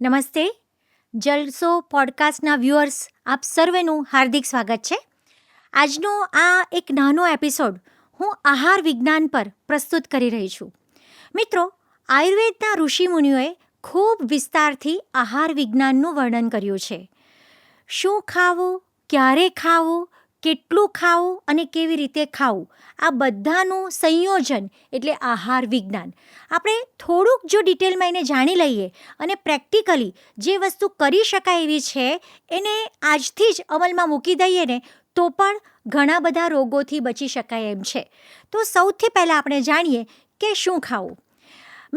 નમસ્તે. જલસો પોડકાસ્ટના વ્યુઅર્સ આપ સર્વેનું હાર્દિક સ્વાગત છે. આજનો આ એક નાનો એપિસોડ હું આહાર વિજ્ઞાન પર પ્રસ્તુત કરી રહી છું. મિત્રો, આયુર્વેદના ઋષિમુનિઓએ ખૂબ વિસ્તારથી આહાર વિજ્ઞાનનું વર્ણન કર્યું છે. શું ખાવું, ક્યારે ખાવું, કેટલું ખાવું અને કેવી રીતે ખાવું, આ બધાનું સંયોજન એટલે આહાર વિજ્ઞાન. આપણે થોડુંક જો ડિટેલમાં એને જાણી લઈએ અને પ્રેક્ટિકલી જે વસ્તુ કરી શકાય એવી છે એને આજથી જ અમલમાં મૂકી દઈએ ને તો પણ ઘણા બધા રોગોથી બચી શકાય એમ છે. તો સૌથી પહેલાં આપણે જાણીએ કે શું ખાવું.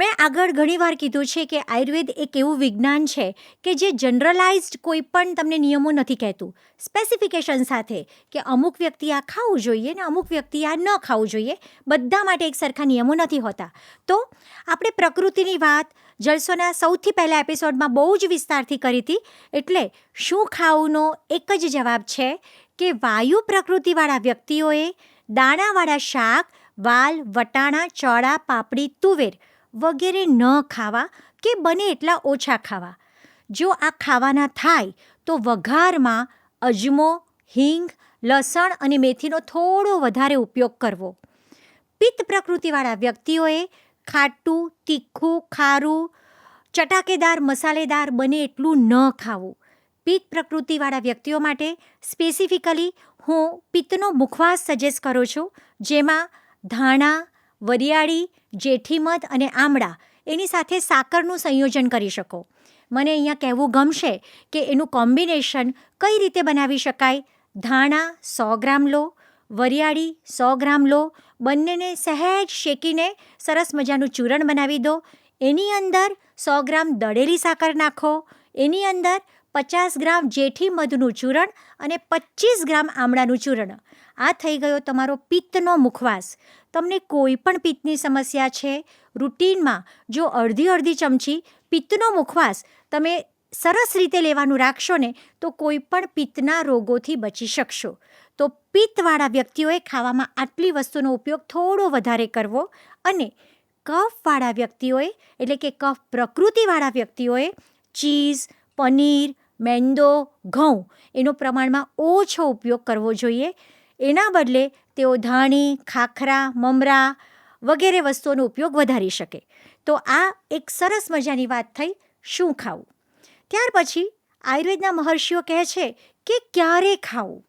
મેં આગળ ઘણીવાર કીધું છે કે આયુર્વેદ એક એવું વિજ્ઞાન છે કે જે જનરલાઇઝ્ડ કોઈ પણ તમને નિયમો નથી કહેતું, સ્પેસિફિકેશન સાથે કે અમુક વ્યક્તિ આ ખાવું જોઈએ ને અમુક વ્યક્તિ આ ન ખાવું જોઈએ. બધા માટે એક સરખા નિયમો નથી હોતા. તો આપણે પ્રકૃતિની વાત જલસોના સૌથી પહેલા એપિસોડમાં બહુ જ વિસ્તારથી કરી હતી. એટલે શું ખાવુંનો એક જ જવાબ છે કે વાયુ પ્રકૃતિવાળા વ્યક્તિઓએ દાણાવાળા શાક, વાલ, વટાણા, ચોળા, પાપડી, તુવેર વગેરે ન ખાવા કે બને એટલા ઓછા ખાવા. જો આ ખાવાના થાય તો વઘારમાં અજમો, હિંગ, લસણ અને મેથીનો થોડો વધારે ઉપયોગ કરવો. પિત્ત પ્રકૃતિવાળા વ્યક્તિઓએ ખાટું, તીખું, ખારું, ચટાકેદાર, મસાલેદાર બને એટલું ન ખાવું. પિત્ત પ્રકૃતિવાળા વ્યક્તિઓ માટે સ્પેસિફિકલી હું પિત્તનો મુખવાસ સજેસ્ટ કરું છું, જેમાં ધાણા, વરિયાળી, જેઠીમધ અને આમળા એની સાથે સાકરનું સંયોજન કરી શકો. મને અહીંયા કહેવું ગમશે કે એનું કોમ્બિનેશન કઈ રીતે બનાવી શકાય. ધાણા 100 ગ્રામ લો, વરિયાળી 100 ગ્રામ લો, બંનેને સહેજ શેકીને સરસ મજાનું ચૂરણ બનાવી દો. એની અંદર 100 ગ્રામ દળેલી સાકર નાખો. એની અંદર 50 ગ્રામ જેઠીમધનું ચૂરણ અને 25 ગ્રામ આમળાનું ચૂરણ. આ થઈ ગયો તમારો પિત્તનો મુખવાસ. તમને કોઈ પણ પિત્તની સમસ્યા છે, રૂટીનમાં જો અડધી ચમચી પિત્તનો મુખવાસ તમે સરસ રીતે લેવાનું રાખશો ને તો કોઈ પણ પિત્તના રોગોથી બચી શકશો. તો પિત્તવાળા વ્યક્તિઓએ ખાવામાં આટલી વસ્તુનો ઉપયોગ થોડો વધારે કરવો અને કફવાળા વ્યક્તિઓએ એટલે કે કફ પ્રકૃતિવાળા વ્યક્તિઓએ ચીઝ, પનીર, મેંદો, ઘઉં એનો પ્રમાણમાં ઓછો ઉપયોગ કરવો જોઈએ. એના બદલે તેઓ ધાણી, ખાખરા, મમરા વગેરે વસ્તુઓનો ઉપયોગ વધારી શકે. તો આ એક સરસ મજાની વાત થઈ શું ખાવું. ત્યાર પછી આયુર્વેદના મહર્ષિઓ કહે છે કે ક્યારે ખાવું.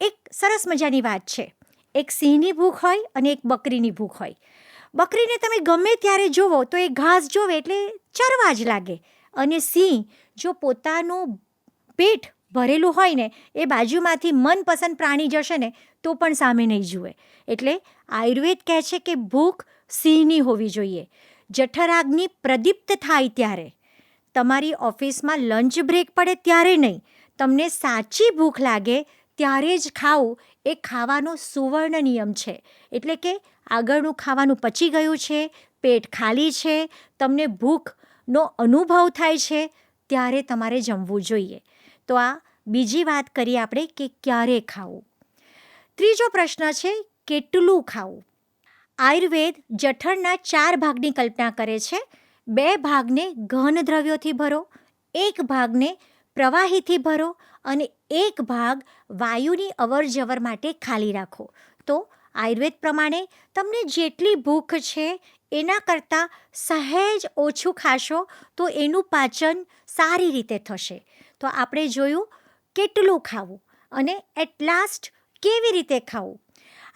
એક સરસ મજાની વાત છે. એક સિંહની ભૂખ હોય અને એક બકરીની ભૂખ હોય. બકરીને તમે ગમે ત્યારે જોવો તો એ ઘાસ જોવે એટલે ચરવા જ લાગે, અને સિંહ જો પોતાનું પેટ ભરેલું હોય ને એ બાજુમાંથી મનપસંદ પ્રાણી જશે ને તો પણ સામે નહીં જુએ. એટલે આયુર્વેદ કહે છે કે ભૂખ સિંહની હોવી જોઈએ. જઠરાગ્નિ પ્રદીપ્ત થાય ત્યારે, તમારી ઓફિસમાં લંચ બ્રેક પડે ત્યારે નહીં, તમને સાચી ભૂખ લાગે ત્યારે જ ખાવું એ ખાવાનો સુવર્ણ નિયમ છે. એટલે કે આગળનું ખાવાનું પચી ગયું છે, પેટ ખાલી છે, તમને ભૂખનો અનુભવ થાય છે ત્યારે તમારે જમવું જોઈએ. તો આ બીજી વાત કરીએ આપણે કે ક્યારે ખાવું. ત્રીજો પ્રશ્ન છે કેટલું ખાવું. આયુર્વેદ જઠરના 4 ભાગની કલ્પના કરે છે. 2 ભાગને ઘન દ્રવ્યોથી ભરો, 1 ભાગને પ્રવાહીથી ભરો અને 1 ભાગ વાયુની અવર જવર માટે ખાલી રાખો. તો આયુર્વેદ પ્રમાણે તમને જેટલી ભૂખ છે એના કરતાં સહેજ ઓછું ખાશો તો એનું પાચન સારી રીતે થશે. તો આપણે જોયું કેટલું ખાવું અને એટ લાસ્ટ કેવી રીતે ખાવું.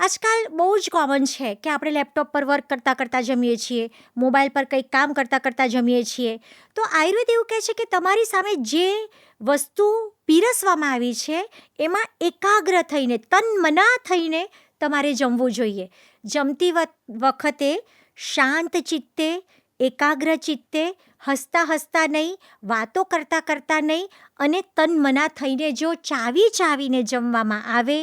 આજકાલ બહુ જ કોમન છે કે આપણે લેપટોપ પર વર્ક કરતાં જમીએ છીએ, મોબાઈલ પર કંઈક કામ કરતાં જમીએ છીએ. તો આયુર્વેદ એવું કહે છે કે તમારી સામે જે વસ્તુ પીરસવામાં આવી છે એમાં એકાગ્ર થઈને, તન્મના થઈને તમારે જમવું જોઈએ. જમતી વખતે શાંત ચિત્તે, એકાગ્ર ચિત્તે, હસતા નહીં, વાતો કરતાં નહીં, અને તન્મના થઈને જો ચાવીને જમવામાં આવે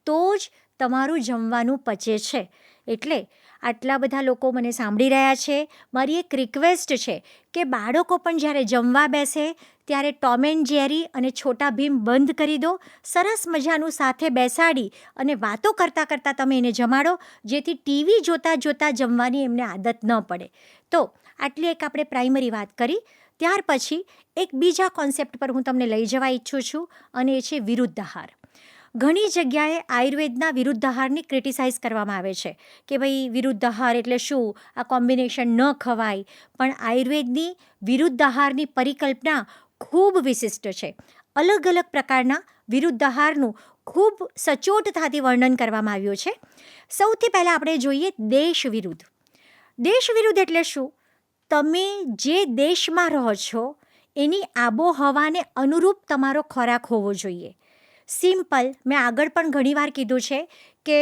તો જ તમારું જમવાનું પચે છે. એટલે આટલા બધા લોકો મને સાંભળી રહ્યા છે, મારી એક રિક્વેસ્ટ છે કે બાળકો પણ જ્યારે જમવા બેસે ત્યારે ટોમ એન્ડ જેરી અને છોટા ભીમ બંધ કરી દો. સરસ મજાનું સાથે બેસાડી અને વાતો કરતાં તમે એને જમાડો, જેથી ટીવી જોતાં જમવાની એમને આદત ન પડે. તો આટલી એક આપણે પ્રાઇમરી વાત કરી. ત્યાર પછી એક બીજા કોન્સેપ્ટ પર હું તમને લઈ જવા ઈચ્છું છું, અને એ છે વિરુદ્ધ આહાર. ઘણી જગ્યાએ આયુર્વેદના વિરુદ્ધ આહારની ક્રિટિસાઇઝ કરવામાં આવે છે કે ભાઈ વિરુદ્ધ આહાર એટલે શું, આ કોમ્બિનેશન ન ખવાય. પણ આયુર્વેદની વિરુદ્ધ આહારની પરિકલ્પના ખૂબ વિશિષ્ટ છે. અલગ અલગ પ્રકારના વિરુદ્ધ આહારનું ખૂબ સચોટતાથી વર્ણન કરવામાં આવ્યું છે. સૌથી પહેલાં આપણે જોઈએ દેશ વિરુદ્ધ. દેશ વિરુદ્ધ એટલે શું? તમે જે દેશમાં રહો છો એની આબોહવાને અનુરૂપ તમારો ખોરાક હોવો જોઈએ. સિમ્પલ, મેં આગળ પણ ઘણીવાર કીધું છે કે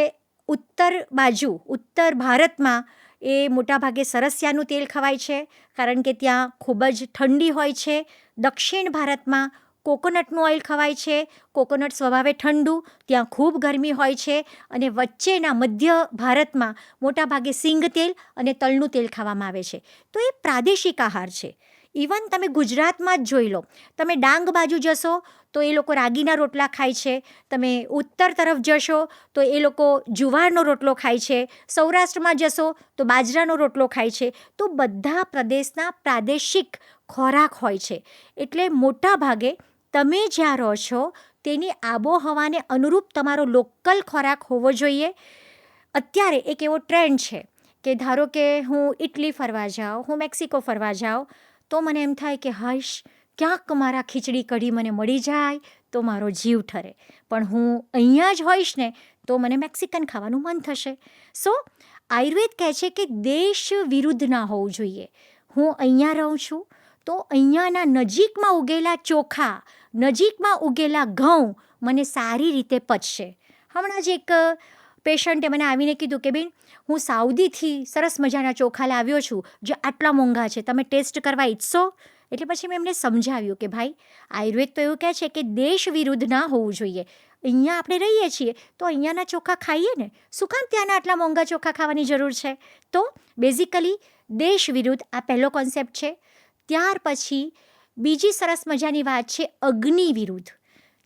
ઉત્તર ભારતમાં એ મોટાભાગે સરસિયાનું તેલ ખવાય છે, કારણ કે ત્યાં ખૂબ જ ઠંડી હોય છે. દક્ષિણ ભારતમાં કોકોનટનું ઓઇલ ખવાય છે. કોકોનટ સ્વભાવે ઠંડુ, ત્યાં ખૂબ ગરમી હોય છે. અને વચ્ચેના મધ્ય ભારતમાં મોટાભાગે સિંગ તેલ અને તલનું તેલ ખાવામાં આવે છે. તો એ પ્રાદેશિક આહાર છે. ઇવન તમે ગુજરાતમાં જ જોઈ લો, તમે ડાંગ બાજુ જશો તો એ લોકો રાગીના રોટલા ખાય છે. તમે ઉત્તર તરફ જશો તો એ લોકો જુવારનો રોટલો ખાય છે. સૌરાષ્ટ્રમાં જશો તો બાજરાનો રોટલો ખાય છે. તો બધા પ્રદેશના પ્રાદેશિક ખોરાક હોય છે. એટલે મોટા ભાગે તમે જ્યાં રહો છો તેની આબોહવાને અનુરૂપ તમારો લોકલ ખોરાક હોવો જોઈએ. અત્યારે એક એવો ટ્રેન્ડ છે કે ધારો કે હું ઇટલી ફરવા જાઉં, હું મેક્સિકો ફરવા જાઉં, તો મને એમ થાય કે હાઈશ, ક્યાંક મારા ખીચડી કઢી મને મળી જાય તો મારો જીવ ઠરે. પણ હું અહીંયા જ હોઈશ ને તો મને મેક્સિકન ખાવાનું મન થશે. સો આયુર્વેદ કહે છે કે દેશ વિરુદ્ધ ના હોવું જોઈએ. હું અહીંયા રહું છું તો અહીંયાના નજીકમાં ઉગેલા ચોખા, નજીકમાં ઉગેલા ઘઉં મને સારી રીતે પચશે. હમણાં જ એક પેશન્ટે મને આવીને કીધું કે બેન, હું સાઉદીથી સરસ મજાના ચોખા લાવ્યો છું જે આટલા મોંઘા છે, તમે ટેસ્ટ કરવા ઈચ્છશો? એટલે પછી મેં એમને સમજાવ્યું કે ભાઈ, આયુર્વેદ તો એવું કહે છે કે દેશ વિરુદ્ધ ના હોવું જોઈએ. અહીંયા આપણે રહીએ છીએ તો અહીંયાના ચોખા ખાઈએ ને, શું કામ ત્યાંના આટલા મોંઘા ચોખા ખાવાની જરૂર છે? તો બેઝિકલી દેશ વિરુદ્ધ આ પહેલો કોન્સેપ્ટ છે. ત્યાર પછી બીજી સરસ મજાની વાત છે અગ્નિ વિરુદ્ધ.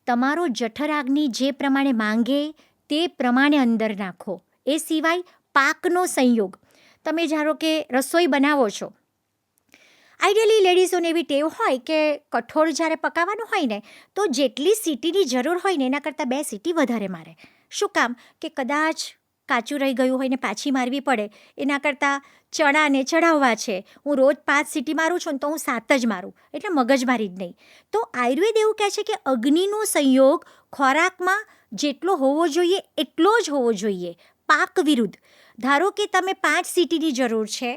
તમારો જઠરાગ્નિ જે પ્રમાણે માંગે તે પ્રમાણે અંદર નાખો. એ સિવાય પાકનો સંયોગ. તમે ધારો કે રસોઈ બનાવો છો, આઈડિયલી લેડીઝોને એવી ટેવ હોય કે કઠોળ જ્યારે પકાવવાનું હોય ને તો જેટલી સીટીની જરૂર હોય ને એના કરતાં 2 સીટી વધારે મારે. શું કામ? કે કદાચ કાચું રહી ગયું હોય ને પાછી મારવી પડે, એના કરતાં ચણાને ચડાવવા છે, હું રોજ 5 સીટી મારું છું ને તો હું 7 જ મારું, એટલે મગજમારી જ નહીં. તો આયુર્વેદ એવું કહે છે કે અગ્નિનો સંયોગ ખોરાકમાં જેટલો હોવો જોઈએ એટલો જ હોવો જોઈએ. પાક વિરુદ્ધ. ધારો કે તમે 5 સીટીની જરૂર છે,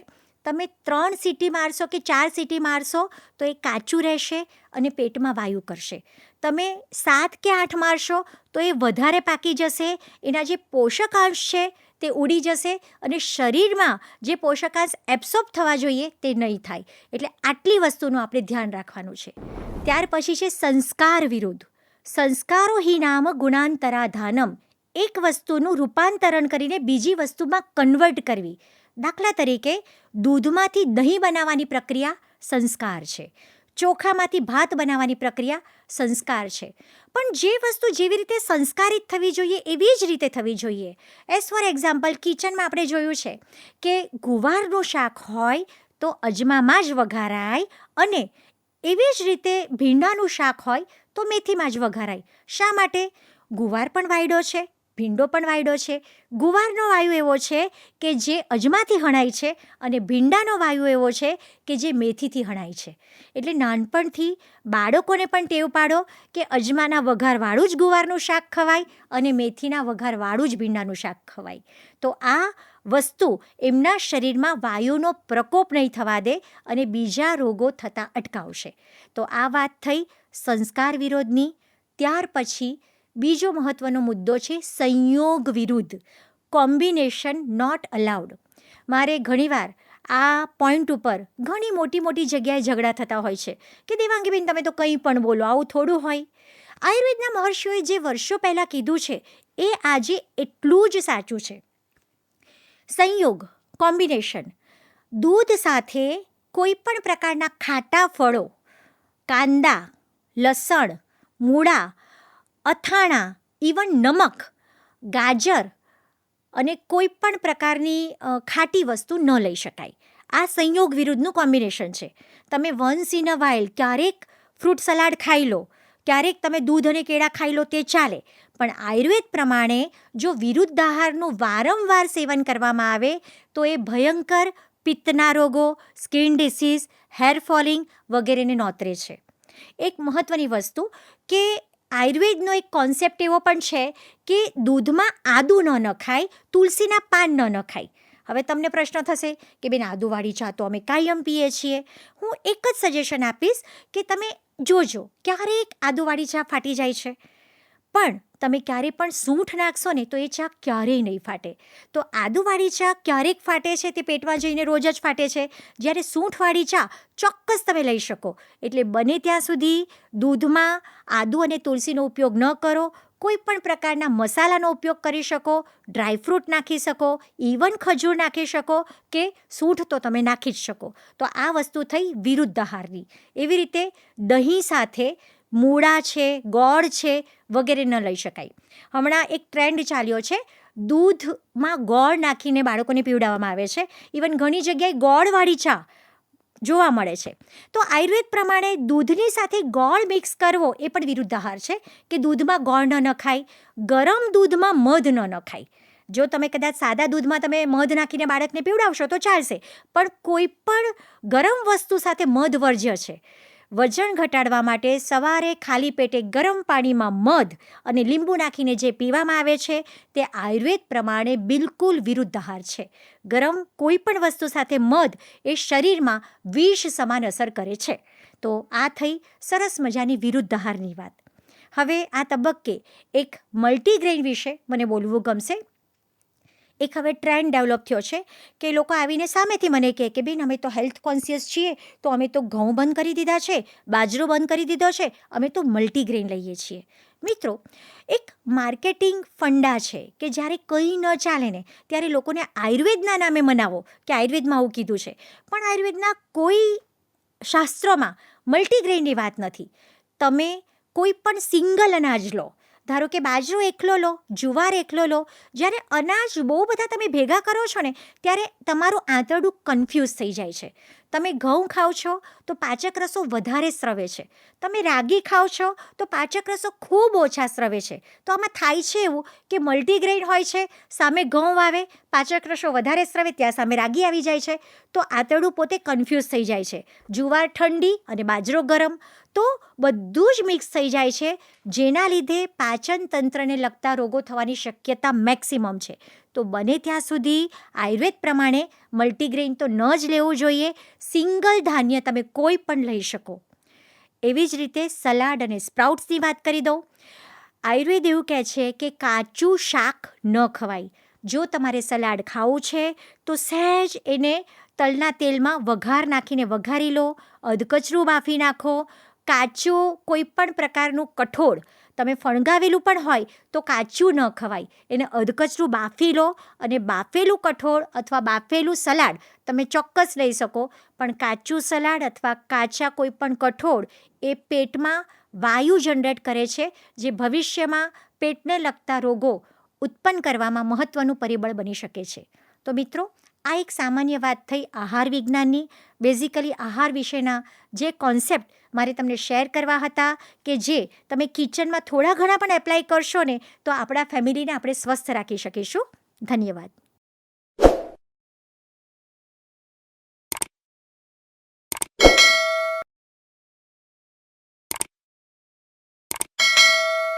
તમે 3 સીટી મારશો કે 4 સીટી મારશો તો એ કાચું રહેશે અને પેટમાં વાયુ કરશે. તમે 7 કે 8 મારશો તો એ વધારે પાકી જશે, એના જે પોષકાંશ છે તે ઉડી જશે અને શરીરમાં જે પોષકાંશ એબ્સોર્બ થવા જોઈએ તે નહીં થાય. એટલે આટલી વસ્તુનું આપણે ધ્યાન રાખવાનું છે. ત્યાર પછી છે સંસ્કાર વિરુદ્ધ. સંસ્કારો હિ નામ ગુણાંતરાધાનમ. એક વસ્તુનું રૂપાંતરણ કરીને બીજી વસ્તુમાં કન્વર્ટ કરવી. દાખલા તરીકે દૂધમાંથી દહીં બનાવવાની પ્રક્રિયા સંસ્કાર છે. ચોખામાંથી ભાત બનાવવાની પ્રક્રિયા સંસ્કાર છે. પણ જે વસ્તુ જેવી રીતે સંસ્કારિત થવી જોઈએ એવી જ રીતે થવી જોઈએ. એઝ ફોર એક્ઝામ્પલ, કિચનમાં આપણે જોયું છે કે ગુવારનું શાક હોય તો અજમામાં જ વઘારાય, અને એવી જ રીતે ભીંડાનું શાક હોય તો મેથીમાં જ વઘારાય. શા માટે? ગુવાર પણ વાયડો છે, ભીંડો પણ વાયડો છે. ગુવારનો વાયુ એવો છે કે જે અજમાથી હણાય છે, અને ભીંડાનો વાયુ એવો છે કે જે મેથીથી હણાય છે. એટલે નાનપણથી બાળકોને પણ ટેવ પાડો કે અજમાના વઘારવાળું જ ગુવારનું શાક ખવાય અને મેથીના વઘારવાળું જ ભીંડાનું શાક ખવાય. તો આ વસ્તુ એમના શરીરમાં વાયુનો પ્રકોપ નહીં થવા દે અને બીજા રોગો થતાં અટકાવશે. તો આ વાત થઈ સંસ્કાર વિરોધની. ત્યાર પછી બીજો મહત્ત્વનો મુદ્દો છે સંયોગ વિરુદ્ધ. Combination not allowed. મારે ઘણીવાર આ પોઈન્ટ ઉપર ઘણી મોટી મોટી જગ્યાએ ઝઘડા થતા હોય છે કે દેવાંગીબેન, તમે તો કંઈ પણ બોલો, આવું થોડું હોય. આયુર્વેદના મહર્ષિઓએ જે વર્ષો પહેલાં કીધું છે એ આજે એટલું જ સાચું છે. સંયોગ, કોમ્બિનેશન. દૂધ સાથે કોઈ પણ પ્રકારના ખાટા ફળો, કાંદા, લસણ, મૂળા, અથાણા, ઇવન નમક, ગાજર અને કોઈ પણ પ્રકારની ખાટી વસ્તુ ન લઈ શકાય. આ સંયોગ વિરુદ્ધનું કોમ્બિનેશન છે. તમે વન્સ ઇન અ વાઇલ ક્યારેક ફ્રૂટ સલાડ ખાઈ લો, ક્યારેક તમે દૂધ અને કેળા ખાઈ લો તે ચાલે, પણ આયુર્વેદ પ્રમાણે જો વિરુદ્ધ આહારનું વારંવાર સેવન કરવામાં આવે તો એ ભયંકર પિત્તના રોગો, સ્કિન ડિસીઝ, હેર ફોલિંગ વગેરેને નોતરે છે. એક મહત્ત્વની વસ્તુ કે આયુર્વેદનો એક કોન્સેપ્ટ એવો પણ છે કે દૂધમાં આદું ન નખાય, તુલસીના પાન ન નખાય. હવે તમને પ્રશ્ન થશે કે બેન આદુવાળી ચા તો અમે કાયમ પીએ છીએ. હું એક જ સજેશન આપીશ કે તમે જોજો, ક્યારેક આદુવાળી ચા ફાટી જાય છે, પણ તમે ક્યારેય પણ સૂંઠ નાખશો ને તો એ ચા ક્યારેય નહીં ફાટે. તો આદુવાળી ચા ક્યારેક ફાટે છે તે પેટમાં જઈને રોજ જ ફાટે છે, જ્યારે સૂંઠવાળી ચા ચોક્કસ તમે લઈ શકો. એટલે બને ત્યાં સુધી દૂધમાં આદુ અને તુલસીનો ઉપયોગ ન કરો. કોઈ પણ પ્રકારના મસાલાનો ઉપયોગ કરી શકો, ડ્રાયફ્રૂટ નાખી શકો, ઇવન ખજૂર નાખી શકો કે સૂંઠ તો તમે નાખી જ શકો. તો આ વસ્તુ થઈ વિરુદ્ધ આહારની. એવી રીતે દહીં સાથે મૂળા છે, ગોળ છે વગેરે ન લઈ શકાય. હમણાં એક ટ્રેન્ડ ચાલ્યો છે, દૂધમાં ગોળ નાખીને બાળકોને પીવડાવવામાં આવે છે. ઇવન ઘણી જગ્યાએ ગોળવાળી ચા જોવા મળે છે. તો આયુર્વેદ પ્રમાણે દૂધની સાથે ગોળ મિક્સ કરવો એ પણ વિરુદ્ધ આહાર છે કે દૂધમાં ગોળ ન નખાય, ગરમ દૂધમાં મધ ન નખાય. જો તમે કદાચ સાદા દૂધમાં તમે મધ નાખીને બાળકને પીવડાવશો તો ચાલશે, પણ કોઈ પણ ગરમ વસ્તુ સાથે મધ વર્જ્ય છે. વજન ઘટાડવા માટે સવારે ખાલી પેટે ગરમ પાણીમાં મધ અને લીંબુ નાખીને જે પીવામાં આવે છે તે આયુર્વેદ પ્રમાણે બિલકુલ વિરુદ્ધ આહાર છે. ગરમ કોઈ પણ વસ્તુ સાથે મધ એ શરીરમાં વિષ સમાન અસર કરે છે. તો આ થઈ સરસ મજાની વિરુદ્ધ આહારની વાત. હવે આ તબક્કે એક મલ્ટીગ્રેઇન વિશે મને બોલવું ગમશે. એક હવે ટ્રેન્ડ ડેવલપ થયો છે કે લોકો આવીને સામેથી મને કહે કે બેન અમે તો હેલ્થ કોન્શિયસ છીએ, તો અમે તો ઘઉં બંધ કરી દીધા છે, બાજરો બંધ કરી દીધો છે, અમે તો મલ્ટીગ્રેઇન લઈએ છીએ. મિત્રો, એક માર્કેટિંગ ફંડા છે કે જ્યારે કંઈ ન ચાલે ને ત્યારે લોકોને આયુર્વેદના નામે મનાવો કે આયુર્વેદમાં આવું કીધું છે, પણ આયુર્વેદના કોઈ શાસ્ત્રોમાં મલ્ટીગ્રેઇનની વાત નથી. તમે કોઈ પણ સિંગલ અનાજ લો, ધારો કે બાજરો એકલો લો, જુવાર એકલો લો, જ્યારે અનાજ બહુ બધા તમે ભેગા કરો છો ને ત્યારે તમારું આંતરડું કન્ફ્યુઝ થઈ જાય છે. તમે ઘઉં ખાઓ છો તો પાચક રસો વધારે સ્રવે છે, તમે રાગી ખાઓ છો તો પાચક રસો ખૂબ ઓછા સ્રવે છે. તો આમાં થાય છે એવું કે મલ્ટીગ્રેઇન હોય છે, સામે ઘઉં આવે, પાચક રસો વધારે સ્રવે, ત્યાં સામે રાગી આવી જાય છે, તો આંતરડું પોતે કન્ફ્યુઝ થઈ જાય છે. જુવાર ઠંડી અને બાજરો ગરમ, તો બધું જ મિક્સ થઈ જાય છે, જેના લીધે પાચન તંત્રને લગતા રોગો થવાની શક્યતા મેક્સિમમ છે. તો બને ત્યાં સુધી આયુર્વેદ પ્રમાણે મલ્ટીગ્રેઇન તો ન જ લેવું જોઈએ. સિંગલ ધાન્ય તમે કોઈ પણ લઈ શકો. એવી જ રીતે સલાડ અને સ્પ્રાઉટ્સની વાત કરી દઉં. આયુર્વેદ એવું કહે છે કે કાચું શાક ન ખવાય. જો તમારે સલાડ ખાવું છે તો સહેજ એને તલના તેલમાં વઘાર નાખીને વઘારી લો, અધકચરું બાફી નાખો. કાચું કોઈ પણ પ્રકારનું કઠોળ તમે ફણગાવેલું પણ હોય તો કાચું ન ખવાય, એને અધકચરું બાફી લો અને બાફેલું કઠોળ અથવા બાફેલું સલાડ તમે ચોક્કસ લઈ શકો. પણ કાચું સલાડ અથવા કાચા કોઈ પણ કઠોળ એ પેટમાં વાયુ જનરેટ કરે છે, જે ભવિષ્યમાં પેટને લગતા રોગો ઉત્પન્ન કરવામાં મહત્ત્વનું પરિબળ બની શકે છે. તો મિત્રો, આ એક સામાન્ય વાત થઈ આહાર વિજ્ઞાનની. બેઝિકલી આહાર વિશેના જે કોન્સેપ્ટ મારે તમને શેર કરવા હતા કે જે તમે કિચનમાં થોડા ઘણા પણ એપ્લાય કરશો ને તો આપણા ફેમિલીને આપણે સ્વસ્થ રાખી શકીશું. ધન્યવાદ.